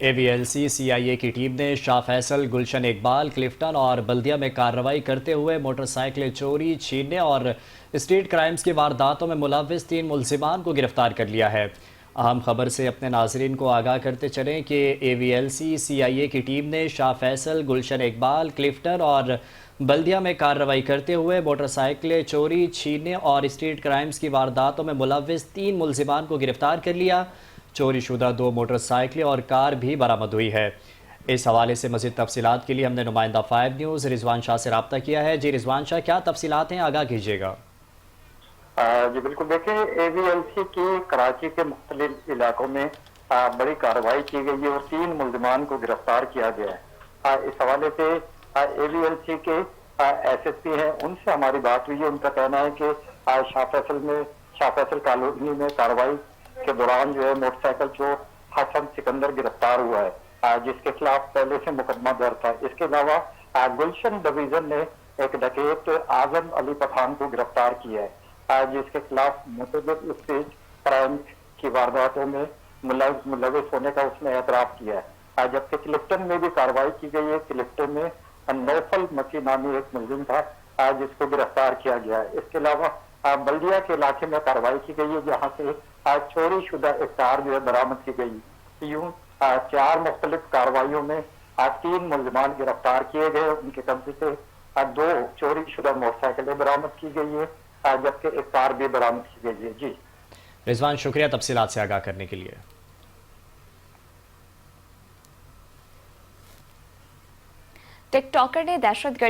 AVLC CIA کی team نے شاہ Faisal, Gulshan Iqbal, Clifton اور بلدیہ میں کارروائی کرتے ہوئے موٹر سائیکلیں چوری، چھیننے اور اسٹریٹ کرائمز کی وارداتوں میں ملوث 3 ملزمان کو گرفتار کر لیا ہے۔ اہم خبر سے اپنے ناظرین کو آگاہ کرتے چلیں کہ AVLC CIA کی ٹیم نے شاہ فیصل، گلشن اقبال، کلفٹن اور بلدیہ میں کارروائی کرتے ہوئے موٹر سائیکلیں چوری، چھیننے اور اسٹریٹ کرائمز کی وارداتوں میں ملوث 3 ملزمان کو گرفتار کر لیا۔ چوری شدہ 2 موٹر سائیکلیں اور کار بھی برآمد ہوئی ہے۔ اس حوالے سے مزید تفصیلات کے لیے ہم نے نمائندہ 5 نیوز رضوان شاہ سے رابطہ کیا ہے۔ جی رضوان شاہ، کیا تفصیلات ہیں؟ آگاہ کیجیے گا۔ جی بالکل، دیکھیں AVLC کی کراچی کے مختلف علاقوں میں بڑی کارروائی کی گئی ہے اور 3 ملزمان کو گرفتار کیا گیا ہے۔ اس حوالے سے AVLC کے SSP ہیں، ان سے ہماری بات ہوئی ہے۔ ان کا کہنا ہے کہ شاہ فیصل کالونی میں کارروائی کے دوران جو ہے موٹر سائیکل چور حسن سکندر گرفتار ہوا ہے، جس کے خلاف پہلے سے مقدمہ درج تھا۔ اس کے علاوہ گلشن ڈویژن نے ایک ڈکیت اعظم علی پٹھان کو گرفتار کیا ہے، جس کے خلاف متعدد اسٹریٹ کرائم کی وارداتوں میں ملوث ہونے کا اس نے اعتراف کیا ہے۔ جبکہ کلفٹن میں بھی کارروائی کی گئی ہے۔ کلفٹن میں نوفل مسیح نامی ایک ملزم تھا جس کو گرفتار کیا گیا ہے۔ اس کے علاوہ بلدیہ کے علاقے میں کارروائی کی گئی ہے، جہاں سے چوری شدہ ایک کار جو ہے برآمد کی گئی۔ یوں 4 مختلف کارروائیوں میں 3 ملزمان گرفتار کیے گئے۔ ان کے قبضے سے 2 چوری شدہ موٹر سائیکلیں برآمد کی گئی ہے، جبکہ ایک کار بھی برآمد کی گئی ہے۔ جی رضوان، شکریہ تفصیلات سے آگاہ کرنے کے لیے۔ ٹک ٹاکر نے دہشت گردی